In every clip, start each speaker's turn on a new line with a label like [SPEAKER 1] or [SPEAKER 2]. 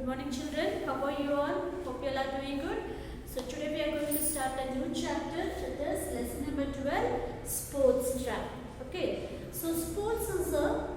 [SPEAKER 1] Good morning children, how are you all? Hope you all are doing good. So today we are going to start a new chapter, that is lesson number 12, sports track. Okay, so sports is a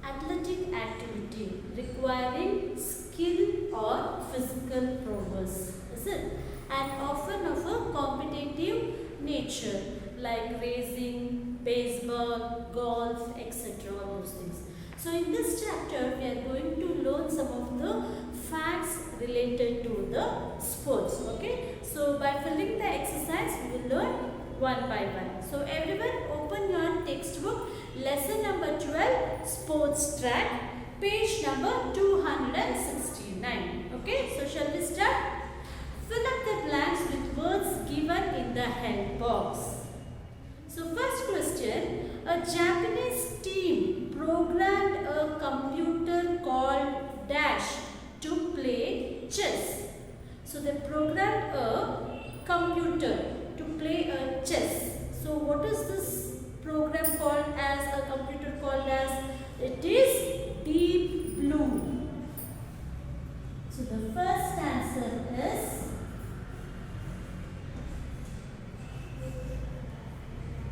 [SPEAKER 1] athletic activity requiring skill or physical prowess, is it? And often of a competitive nature like racing, baseball, golf, etc. all those things. So in this chapter we are going to learn some of the facts related to the sports. Okay, so by filling the exercise we will learn one by one. So everyone open your textbook, lesson number 12, sports track, page number 269. Okay, so shall we start? Fill up the blanks with words given in the help box. So first question, a Japanese team programmed a computer called Dash to play chess. So they programmed a computer to play a chess. So what is this program called as, a computer called as? It is Deep Blue. So the first answer is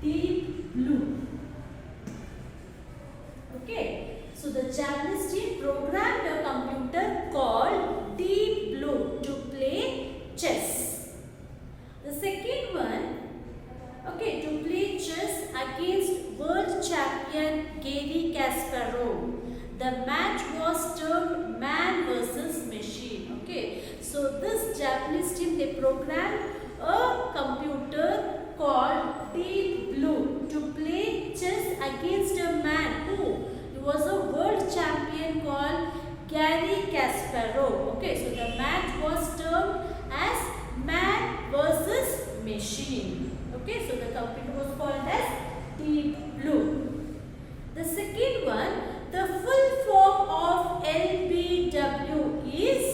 [SPEAKER 1] Deep Blue. Okay, so the Japanese team programmed a computer called Deep Blue to play chess. The second one, okay, to play chess against world champion Garry Kasparov. The match was termed man versus machine. Okay, so this Japanese team, they programmed a computer called Deep Blue to play chess against a man who was a world champion called Garry Kasparov. Okay, so the match was termed as man versus machine. Okay, so the computer was called as Deep Blue. The second one, the full form of LBW is,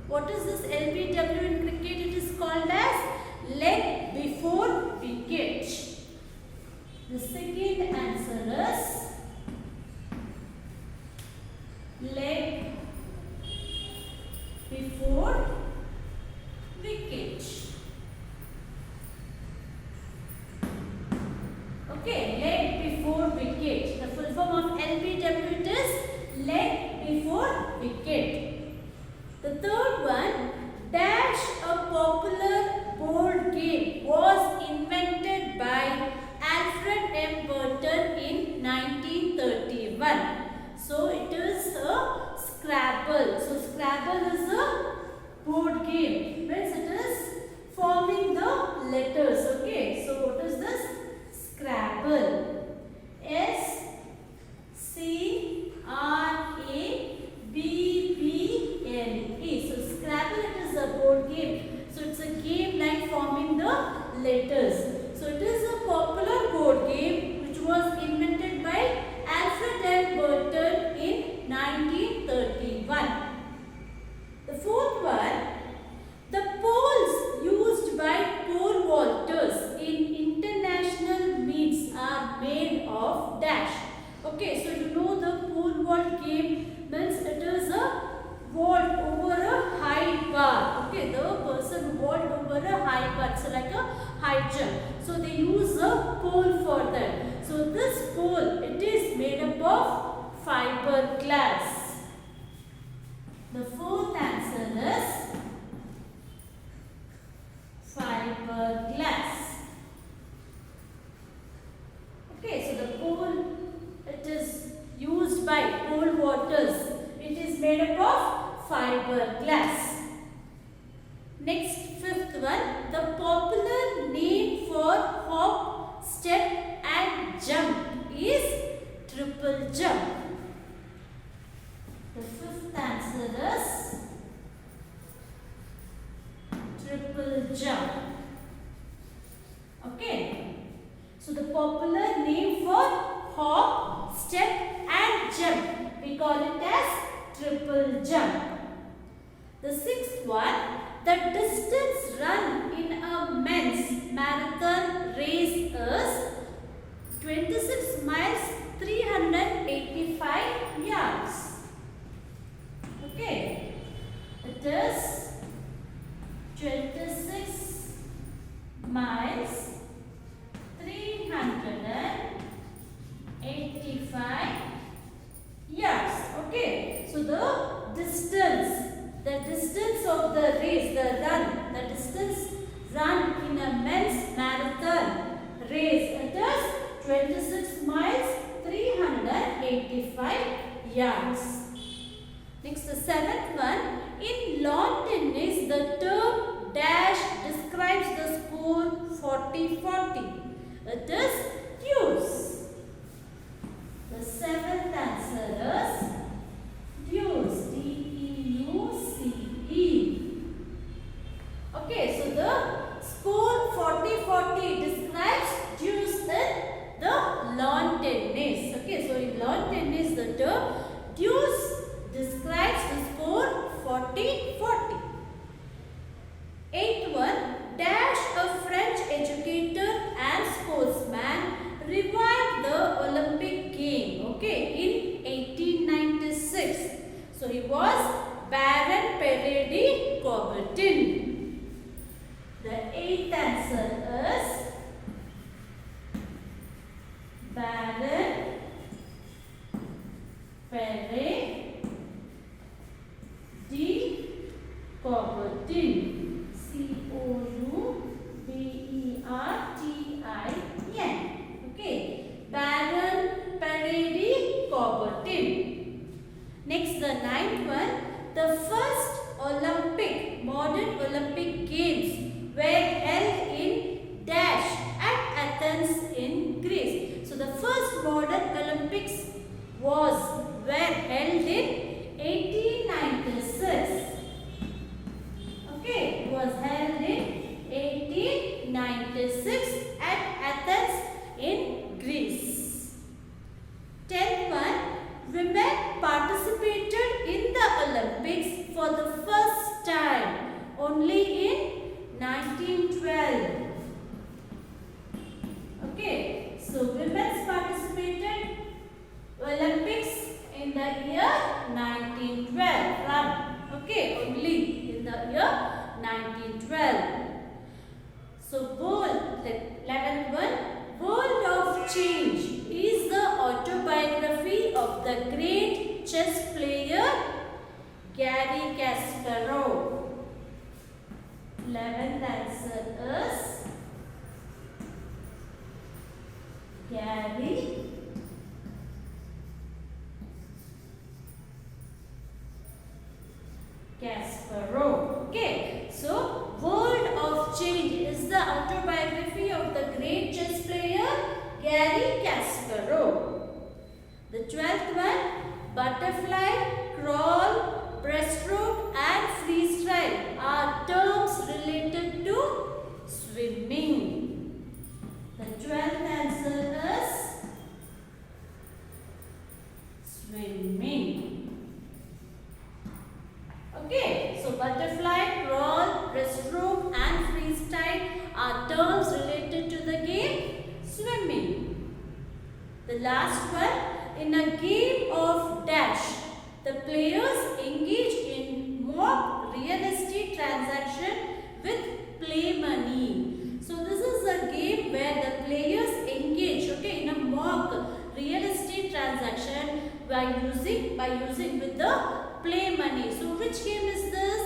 [SPEAKER 1] what is this LBW in cricket? It is called as leg before wicket. The second answer is leg before wicket. Okay, leg before wicket. The full form of LBW is leg before wicket. The third one, Dash, a popular board game, was invented by Alfred M. Burton in 1931. So it is a Scrabble. So Scrabble is a board game. Friends, it is forming the letters. Okay, so what is this? Scrabble. S-C-R-A-B-B-L-E. So Scrabble, it is a board game. So it's a game like forming the letters. So it is a popular board game which was invented by Alfred M. Burton in 1931. The fourth one, the poles used by pole vaulters in international meets are made of dash. Okay, so you know the pole vault game means it is a vault over a high bar. Okay, the person vault over a high bar, so like a high jump. So they use a pole for that. So this pole, it is made up of fiberglass. The fourth answer is fiberglass. Okay, so the pole, it is used by pole vaulters. It is made up of fiberglass. Next, fifth one, the popular name for hop, step and jump is triple jump. The fifth answer is triple jump. Okay, so the popular name for hop, step and jump, we call it as triple jump. The sixth one, the distance run in a men's marathon race is 26 miles 385 yards. Okay. it is 26 miles 385 yards. Okay, so the distance of the race, the distance run in a men's marathon race, it is 26 miles 385 yards. Next, the seventh one. In lawn tennis, the term dash describes the score 40-40. It is deuce. The seventh answer is deuce. D-E-U-C-E. Okay, so the score 40-40 describes deuce in the lawn tennis. Okay, so in lawn tennis, the term deuce describes the score 40-40. Eighth one. Dash, a French educator and sportsman, revived the Olympic game, okay, in 1896. So he was Baron Pereire Coubertin. The eighth answer is Baron Pereire Coubertin. C-O-U-B-E-R-T-I-N. Okay, Baron Pereire Coubertin. Next, the ninth one. The first modern Olympic Games were held in dash at Athens in Greece. So the first modern Olympics were held in 1896. Okay, it was held in 1896 at Athens in Greece. 10th one. Women participated in the Olympics for the first time only in 1912. Okay, so women participated Olympics in the year 1912. Okay, only in the year 1912. So, the 11th one. World of Change is the autobiography of the great chess player Garry Kasparov. 11th answer is Garry Kasparov. Okay, so World of Change is the autobiography of the great chess player Garry Kasparov. The 12th one. Butterfly, crawl, breaststroke and freestyle are terms related to swimming. The 12th answer is swimming. Okay, so butterfly, crawl, breaststroke and freestyle are terms related to the game swimming. The last one. In a game of dash, the players engage in mock real estate transaction with play money. So this is a game where the players engage, okay, in a mock real estate transaction by using with the play money. So which game is this?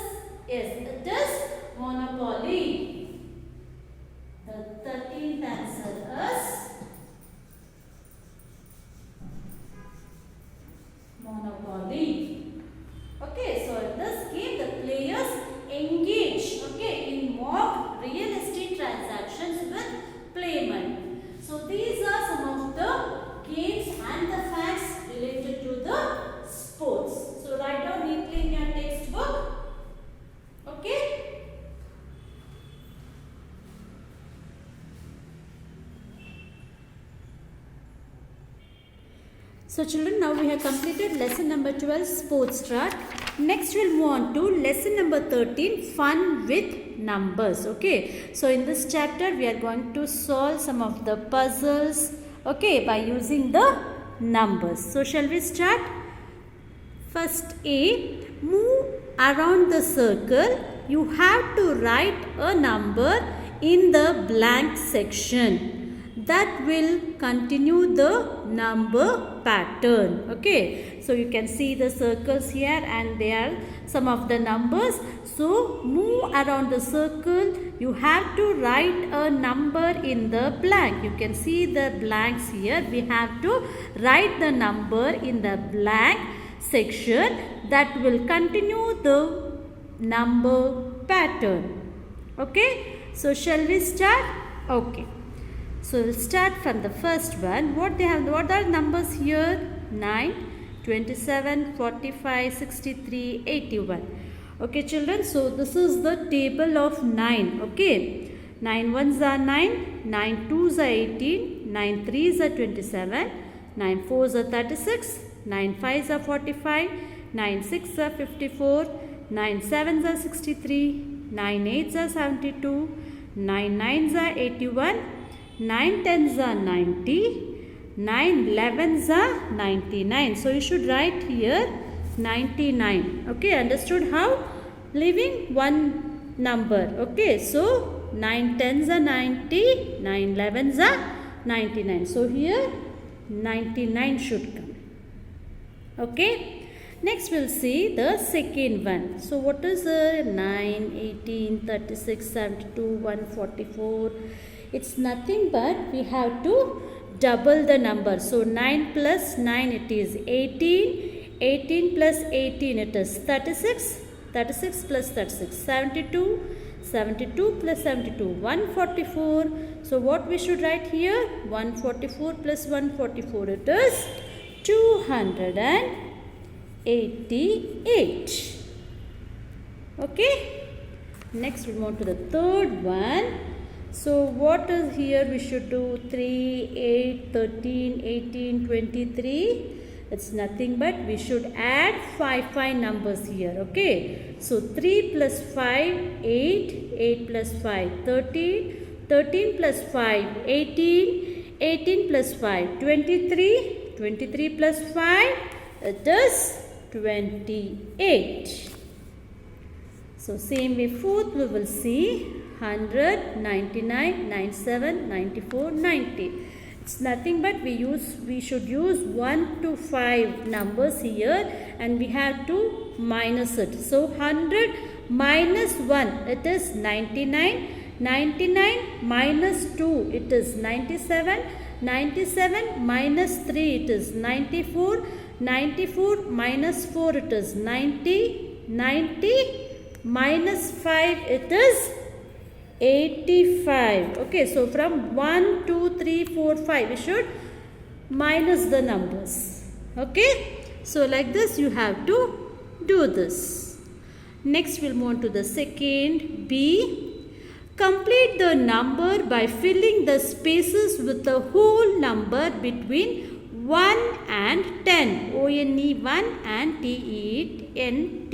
[SPEAKER 1] Yes, it is Monopoly. The 13th answer is Monopoly. Okay, so in this game the players engage, okay, in mock real estate transactions with play money. So these are some of the games and the facts related to the sports. So write down neatly in your textbook. Okay. So children, now we have completed lesson number 12, sports track. Next we'll move on to lesson number 13, fun with numbers. Okay, so in this chapter we are going to solve some of the puzzles, okay, by using the numbers. So shall we start? First A, move around the circle. You have to write a number in the blank section. That will continue the number pattern. Okay, so you can see the circles here and they are some of the numbers. So move around the circle. You have to write a number in the blank. You can see the blanks here. We have to write the number in the blank section. That will continue the number pattern. Okay, so shall we start? Okay. So we'll start from the first one. What are numbers here? 9, 27, 45, 63, 81. Okay children, so this is the table of 9. Okay, 9 ones are 9, 9 twos are 18, 9 threes are 27, 9 fours are 36, 9 fives are 45, 9 sixes are 54, 9 sevens are 63, 9 eights are 72, 9 nines are 81, 9 tens are 90, 9 11s are 99. So you should write here 99. Okay, understood how? Leaving one number. Okay, so 9 tens are 90, 9 11s are 99. So here 99 should come. Okay, next we'll see the second one. So what is the 9, 18, 36, 72, 144? It's nothing but we have to double the number. So 9 plus 9 it is 18, 18 plus 18 it is 36, 36 plus 36 72, 72 plus 72 144. So what we should write here? 144 plus 144 it is 288. Okay, next we move to the third one. So what is here? We should do 3, 8, 13, 18, 23. It's nothing but we should add 5 numbers here. Okay. So 3 plus 5, 8, 8 plus 5, 13, 13 plus 5, 18, 18 plus 5, 23, 23 plus 5, it is 28. So same way fourth we will see 100, 99, 97, 94, 90. It's nothing but we should use 1 to 5 numbers here and we have to minus it. So 100 minus 1 it is 99, 99 minus 2 it is 97, 97 minus 3 it is 94, 94 minus 4 it is 90, 90 minus 5 it is 85. Okay, so from 1, 2, 3, 4, 5 we should minus the numbers. Okay, so like this you have to do this. Next we'll move on to the second B. Complete the number by filling the spaces with the whole number between 1 and 10. O-N-E 1 and T-E-N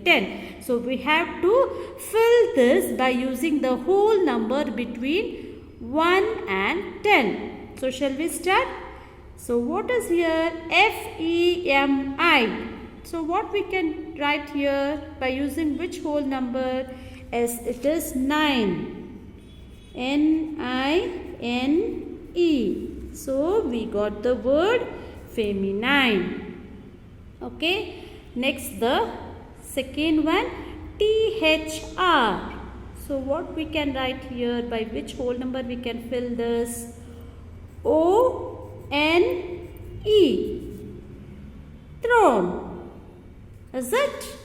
[SPEAKER 1] 10. So we have to fill this by using the whole number between 1 and 10. So shall we start? So what is here? F-E-M-I. So what we can write here by using which whole number? As it is 9. N-I-N-E. So we got the word feminine. Okay. Next the second one, T-H-R. So what we can write here? By which whole number we can fill this? O-N-E. Throne. Is it?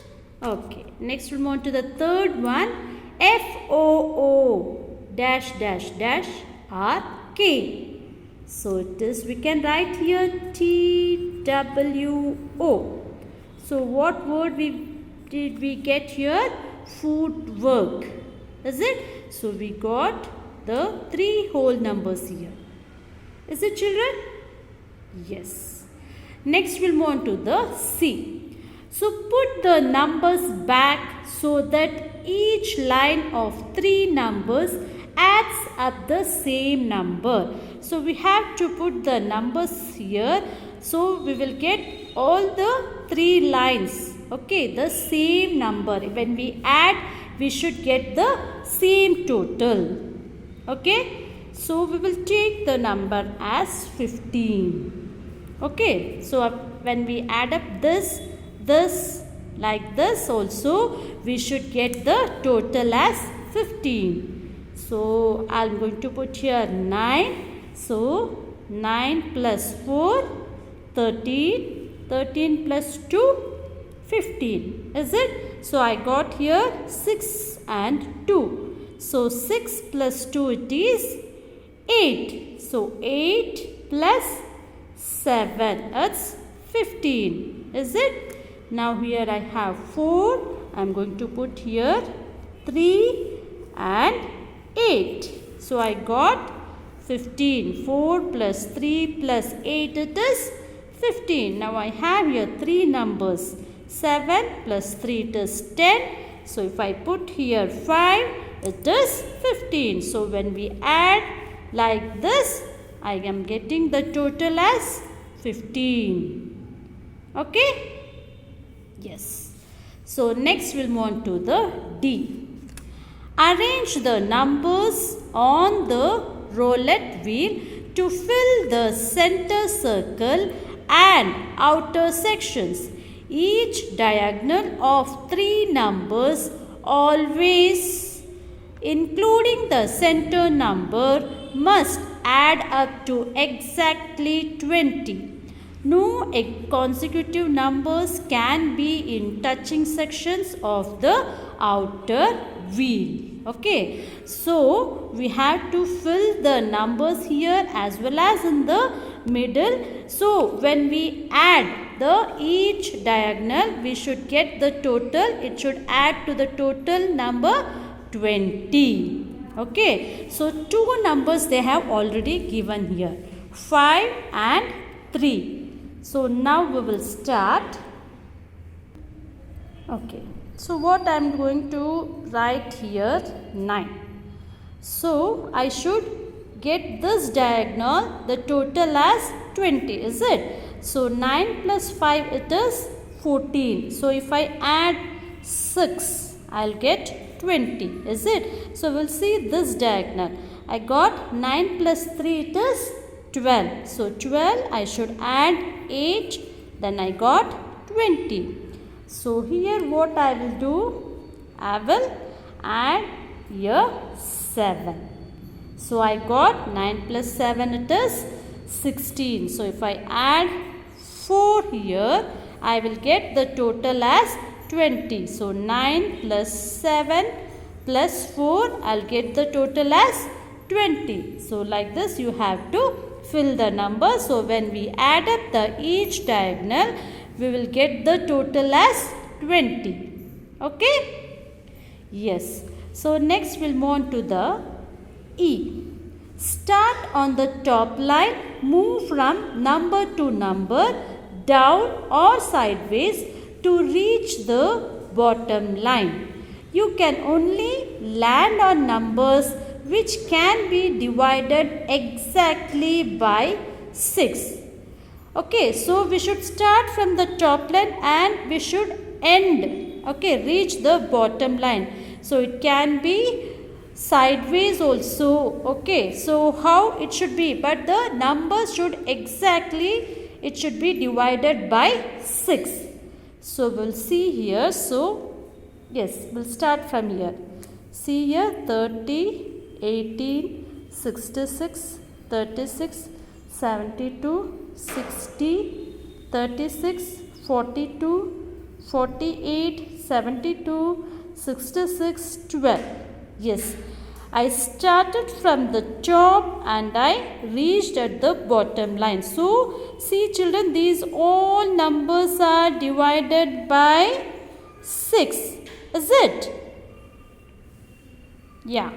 [SPEAKER 1] Okay. Next we'll move on to the third one, F-O-O dash dash dash R-K. So it is, we can write here T-W-O. So what word did we get here? Footwork. Is it? So we got the 3 whole numbers here. Is it, children? Yes. Next we'll move on to the C. So put the numbers back so that each line of 3 numbers adds up the same number. So we have to put the numbers here. So we will get all the three lines, okay, the same number. When we add, we should get the same total. Okay, so we will take the number as 15. Okay, so when we add up this like this also, we should get the total as 15. So I'm going to put here 9. So 9 plus 4, 13. 13 plus 2, 15. Is it? So I got here 6 and 2. So 6 plus 2, it is 8. So 8 plus 7, it's 15. Is it? Now here I have 4. I'm going to put here 3 and 8. So I got 15. 4 plus 3 plus 8, it is 15. Now I have here 3 numbers. 7 plus 3, it is 10. So if I put here 5, it is 15. So when we add like this, I am getting the total as 15. Okay? Yes. So next we'll move on to the D. Arrange the numbers on the roulette wheel to fill the center circle and outer sections. Each diagonal of 3 numbers, always including the center number, must add up to exactly 20. No consecutive numbers can be in touching sections of the outer wheel. Okay, so we have to fill the numbers here as well as in the middle. So when we add the each diagonal, we should get the total. It should add to the total number 20. Okay, so 2 numbers they have already given here, 5 and 3. So now we will start. Okay, so what I am going to write here, 9. So I should get this diagonal, the total as 20, is it? So 9 plus 5, it is 14. So if I add 6, I'll get 20, is it? So we'll see this diagonal. I got 9 plus 3, it is 12. So 12, I should add 8, then I got 20. So here what I will do, I will add here 7. So I got 9 plus 7, it is 16. So if I add 4 here, I will get the total as 20. So 9 plus 7 plus 4, I'll get the total as 20. So like this you have to fill the number. So when we add up the each diagonal, we will get the total as 20. Okay? Yes. So next we'll move on to the E. Start on the top line, move from number to number, down or sideways to reach the bottom line. You can only land on numbers which can be divided exactly by 6. Okay, so we should start from the top line and we should end, okay, reach the bottom line. So it can be sideways also. Okay, so how it should be, but the numbers should exactly, it should be divided by 6. So we'll see here. So yes, we'll start from here. See here, 30, 18, 66, 36, 72, 60, 36, 42, 48, 72, 66, 12. Yes, I started from the top and I reached at the bottom line. So see children, these all numbers are divided by 6. Is it? Yeah.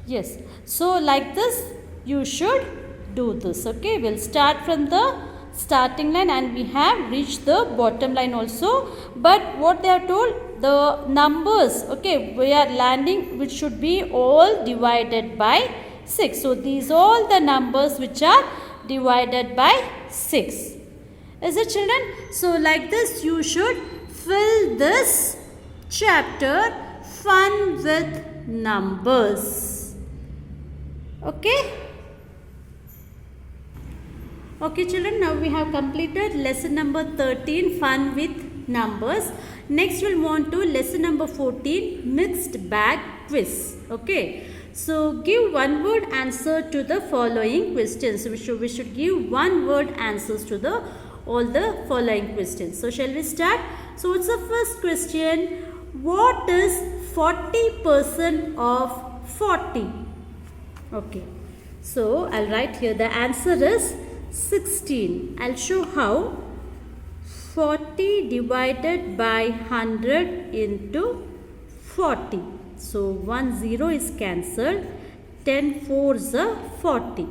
[SPEAKER 1] Yes. So like this you should do this. Okay, we'll start from the starting line and we have reached the bottom line also. But what they are told, the numbers, okay, we are landing which should be all divided by 6. So these all the numbers which are divided by 6. Is it, children? So like this you should fill this chapter, fun with numbers. Okay? Okay children, now we have completed lesson number 13, fun with numbers. Next we'll move on to lesson number 14, mixed bag quiz. Okay? So give one word answer to the following questions. We should give one word answers to all the following questions. So shall we start? So what's the first question? What is 40% of 40? Okay. So I'll write here the answer is 16. I'll show how. 40 divided by 100 into 40. So 1 0 is cancelled. 10 4s are 40.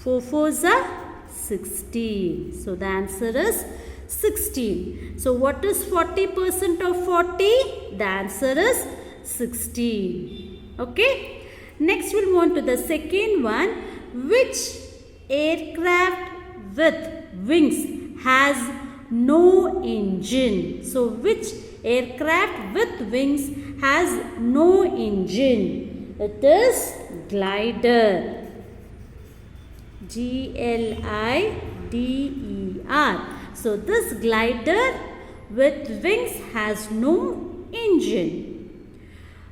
[SPEAKER 1] 4 4s are 16. So the answer is 16. So what is 40% of 40? The answer is 16. Okay. Next we'll move on to the second one. Which aircraft with wings has no engine? So which aircraft with wings has no engine? It is glider. Glider. So this glider with wings has no engine.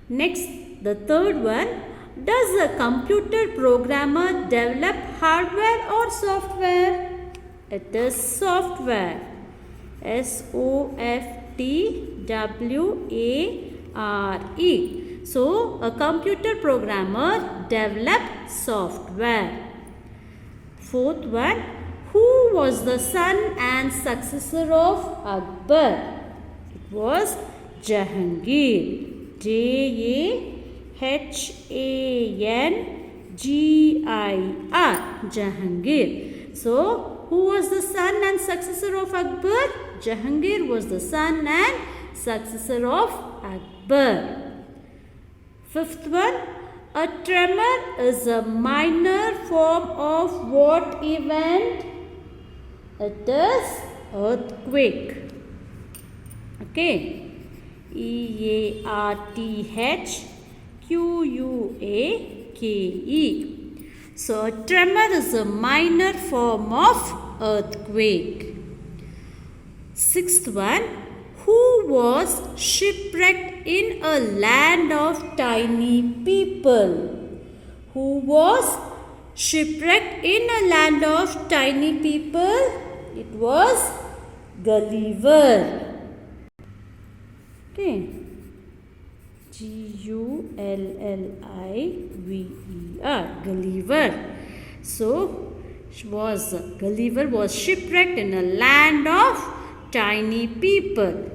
[SPEAKER 1] Next, the third one. Does a computer programmer develop hardware or software? It is software. software. So a computer programmer develops software. Fourth one. Who was the son and successor of Akbar? It was Jahangir. Jahangir. Jahangir. So, who was the son and successor of Akbar? Jahangir was the son and successor of Akbar. Fifth one. A tremor is a minor form of what event? It is earthquake. Okay. EARTHQUAKE. So a tremor is a minor form of earthquake. Sixth one. Who was shipwrecked in a land of tiny people? Who was shipwrecked in a land of tiny people? It was Gulliver. Okay. Gulliver. Gulliver. So Gulliver was shipwrecked in a land of tiny people.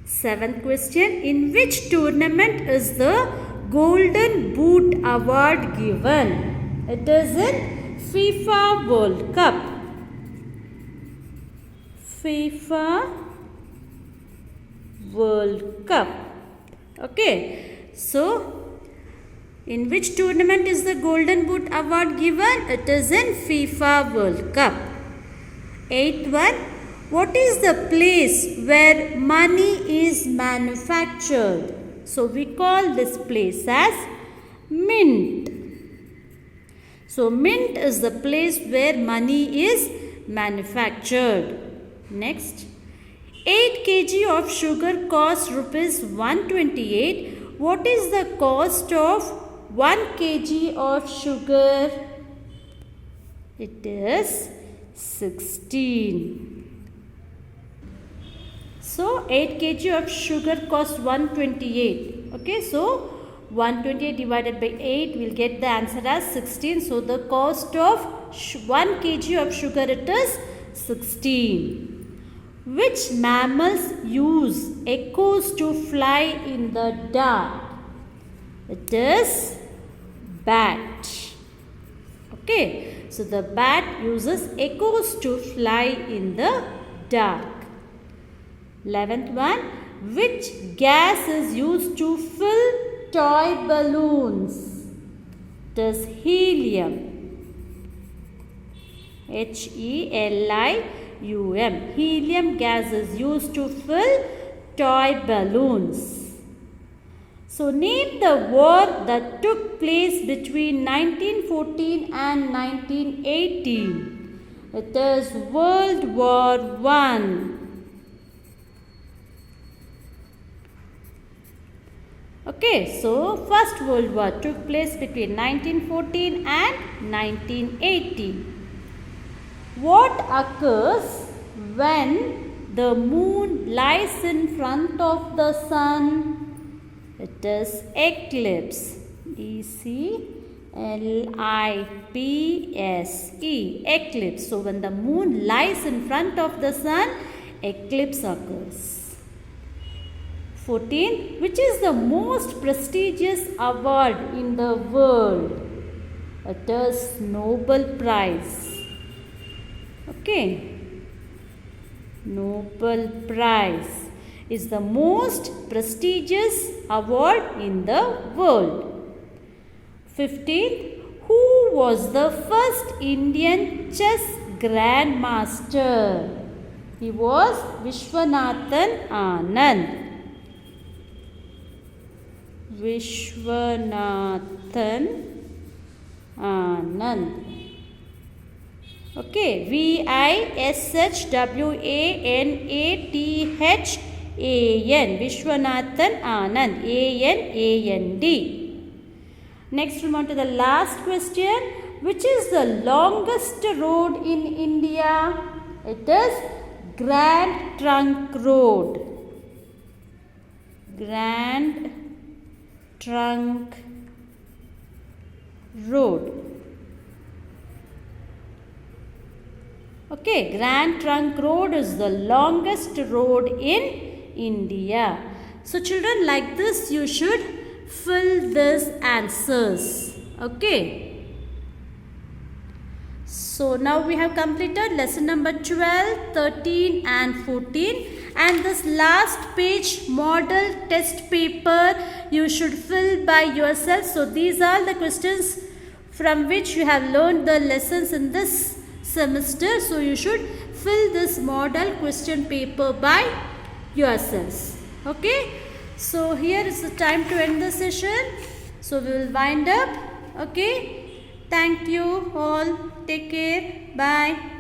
[SPEAKER 1] Seventh question. In which tournament is the Golden Boot Award given? It is in FIFA World Cup. FIFA World Cup. Okay. So, in which tournament is the Golden Boot Award given? It is in FIFA World Cup. Eighth one. What is the place where money is manufactured? So, we call this place as mint. So, mint is the place where money is manufactured. Next. 8 kg of sugar costs rupees 128. What is the cost of 1 kg of sugar? It is 16. So 8 kg of sugar costs 128. Okay, so 128 divided by 8 will get the answer as 16. So the cost of 1 kg of sugar, it is 16. Which mammals use echoes to fly in the dark? It is bat. Okay, so the bat uses echoes to fly in the dark. 11th one. Which gas is used to fill toy balloons? It is helium. HELIUM. Helium gas is used to fill toy balloons. So name the war that took place between 1914 and 1918. It is World War I. Okay, so First World War took place between 1914 and 1918. What occurs when the moon lies in front of the sun? It is eclipse. E-C-L-I-P-S-E. Eclipse. So when the moon lies in front of the sun, eclipse occurs. 14. Which is the most prestigious award in the world? It is Nobel Prize. Okay. Nobel Prize is the most prestigious award in the world. 15. Who was the first Indian chess grandmaster? He was Vishwanathan Anand. Vishwanathan Anand. Okay, Vishwanathan. Vishwanathan Anand. Anand. Next, we move to the last question. Which is the longest road in India? It is Grand Trunk Road. Grand Trunk Road. Okay, Grand Trunk Road is the longest road in India. So children, like this you should fill these answers. Okay. So now we have completed lesson number 12, 13 and 14. And this last page model test paper you should fill by yourself. So these are the questions from which you have learned the lessons in this semester. So you should fill this model question paper by yourselves. Okay. So here is the time to end the session. So we will wind up. Okay. Thank you all. Take care. Bye.